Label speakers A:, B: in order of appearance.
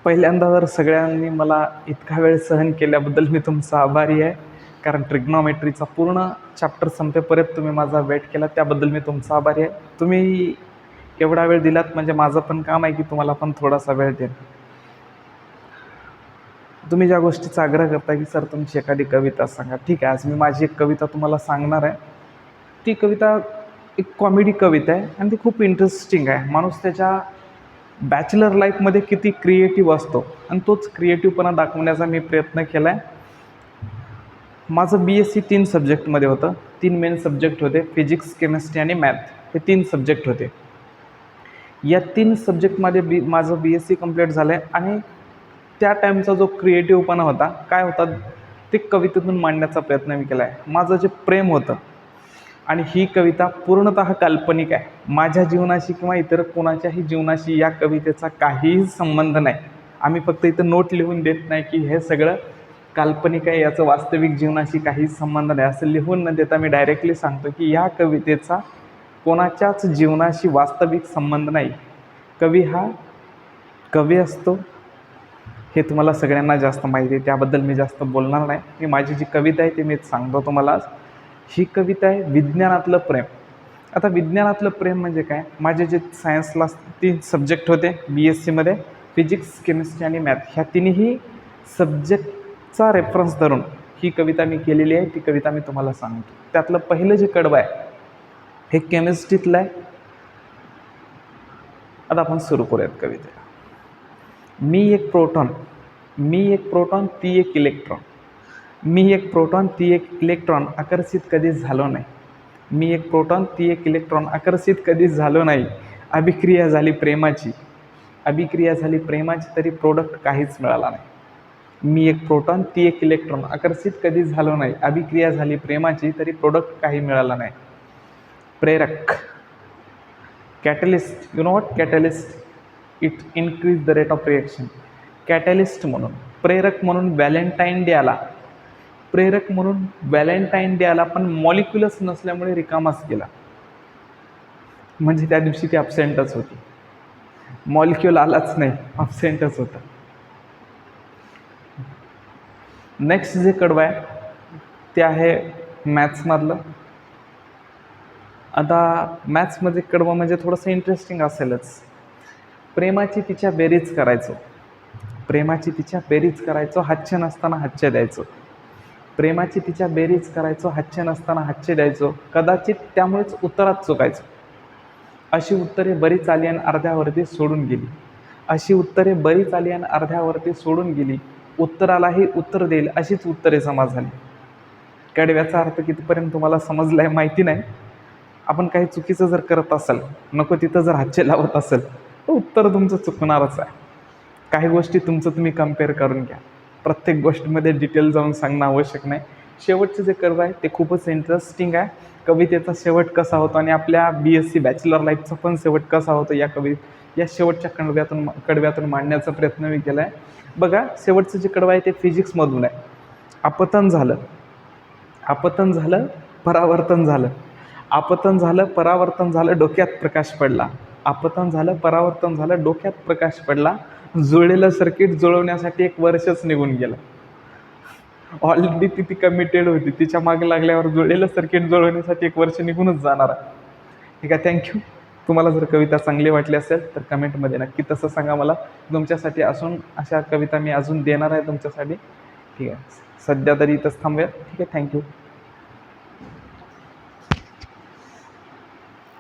A: पहिल्यांदा तर सगळ्यांनी मला इतका वेळ सहन केल्याबद्दल मी तुमचा आभारी आहे. कारण ट्रिग्नॉमेट्रीचा पूर्ण चॅप्टर संपेपर्यंत तुम्ही माझा वेट केला, त्याबद्दल मी तुमचा आभारी आहे. तुम्ही एवढा वेळ दिलात म्हणजे माझं पण काम आहे की तुम्हाला पण थोडासा वेळ देणं. तुम्ही ज्या गोष्टीचा आग्रह करता की सर तुमची एखादी कविता सांगा, ठीक आहे, आज मी माझी एक कविता तुम्हाला सांगणार आहे. ती कविता एक कॉमेडी कविता आहे आणि ती खूप इंटरेस्टिंग आहे. माणूस त्याच्या बॅचलर लाईफमध्ये किती क्रिएटिव्ह असतो आणि तोच क्रिएटिव्हपणा दाखवण्याचा मी प्रयत्न केला आहे. माझं BSc 3 सब्जेक्टमध्ये होतं. 3 मेन सब्जेक्ट होते, फिजिक्स, केमिस्ट्री आणि मॅथ. हे 3 सब्जेक्ट होते. या 3 सब्जेक्टमध्ये माझं BSc कंप्लीट झालं आहे आणि त्या टाईमचा जो क्रिएटिव्हपणा होता, काय होता, ते कवितेतून मांडण्याचा प्रयत्न मी केला आहे. माझं जे प्रेम होतं, आणि ही कविता पूर्णतः काल्पनिक आहे. माझ्या जीवनाशी किंवा इतर कोणाच्याही जीवनाशी या कवितेचा काहीही संबंध नाही. आम्ही फक्त इथं नोट लिहून देत नाही की हे सगळं काल्पनिक आहे, याचं वास्तविक जीवनाशी काहीच संबंध नाही. असं लिहून न देता मी डायरेक्टली सांगतो की या कवितेचा कोणाच्याच जीवनाशी वास्तविक संबंध नाही. कवी हा कवी असतो, हे तुम्हाला सगळ्यांना जास्त माहिती आहे, त्याबद्दल मी जास्त बोलणार नाही. मी माझी जी कविता आहे ती मी सांगतो तुम्हाला आज. ही कविता आहे विज्ञानातलं प्रेम. आता विज्ञानातलं प्रेम म्हणजे काय, माझे जे सायन्सला 3 सब्जेक्ट होते BScमध्ये, फिजिक्स, केमिस्ट्री आणि मॅथ, ह्या तिन्ही सब्जेक्टचा रेफरन्स धरून ही कविता मी केलेली आहे. ती कविता मी तुम्हाला सांगतो. त्यातलं पहिलं जे कडवं आहे हे केमिस्ट्रीतलं आहे. आता आपण सुरू करूयात कवितेला. मी एक प्रोटॉन ती एक इलेक्ट्रॉन. मी एक प्रोटॉन ती एक इलेक्ट्रॉन आकर्षित कधीच झालो नाही. मी एक प्रोटॉन ती एक इलेक्ट्रॉन आकर्षित कधीच झालो नाही. अभिक्रिया झाली प्रेमाची तरी प्रोडक्ट काहीच मिळाला नाही. मी एक प्रोटॉन ती एक इलेक्ट्रॉन आकर्षित कधीच झालो नाही. अभिक्रिया झाली प्रेमाची तरी प्रोडक्ट काही मिळाला नाही. प्रेरक, catalyst, you know what catalyst, it increase the rate of reaction. Catalyst म्हणून, प्रेरक म्हणून व्हॅलेंटाईन डे आला, पण मॉलिक्युलस नसल्यामुळे रिकामाच गेला. म्हणजे त्या दिवशी ती अब्सेंटच होती. मॉलिक्युल आलाच नाही, अब्सेंटच होता. नेक्स्ट जे कडवं आहे ते आहे मॅथ्समधलं. आता मॅथ्समध्ये कडवं म्हणजे थोडंसं इंटरेस्टिंग असेलच. प्रेमाची तिच्या बेरीज करायचो, हातचे नसताना हातचे द्यायचो. प्रेमाची तिच्या बेरीज करायचो, हातचे नसताना हातचे द्यायचो. कदाचित त्यामुळेच उत्तरात चुकायचो. अशी उत्तरे बरीच आली आणि अर्ध्यावरती सोडून गेली. उत्तरालाही उत्तर देईल अशीच उत्तरे जमा झाली. कडव्याचा अर्थ कितीपर्यंत तुम्हाला समजला आहे माहिती नाही. आपण काही चुकीचं जर करत असाल, नको तिथं जर हातचे लावत असेल, तर उत्तर तुमचं चुकणारच आहे. काही गोष्टी तुमचं तुम्ही कम्पेअर करून घ्या. प्रत्येक गोष्टीमध्ये डिटेल जाऊन सांगणं आवश्यक नाही. शेवटचं जे कर्व आहे ते खूपच इंटरेस्टिंग आहे. कवितेचा शेवट कसा होतो आणि आपल्या BSc बॅचलर लाईफचा पण शेवट कसा होतो या शेवटच्या कडव्यातून मांडण्याचा प्रयत्न मी केला आहे. बघा, शेवटचं जे कडवं आहे ते फिजिक्समधून आहे. आपतन झालं, परावर्तन झालं, डोक्यात प्रकाश पडला. जुळलेलं सर्किट जुळवण्यासाठी 1 वर्षच निघून गेलं. ऑलरेडी ती कमिटेड होती, तिच्या मागे लागल्यावर जुळलेलं सर्किट जुळवण्यासाठी 1 वर्ष निघूनच जाणार आहे. ठीक आहे, थँक्यू. तुम्हाला जर कविता चांगली वाटली असेल तर कमेंटमध्ये नक्की तसं सांगा मला. तुमच्यासाठी अशा कविता मी अजून देणार आहे तुमच्यासाठी. ठीक आहे, सध्या तरी इथंच थांबूया. ठीक आहे, थँक्यू.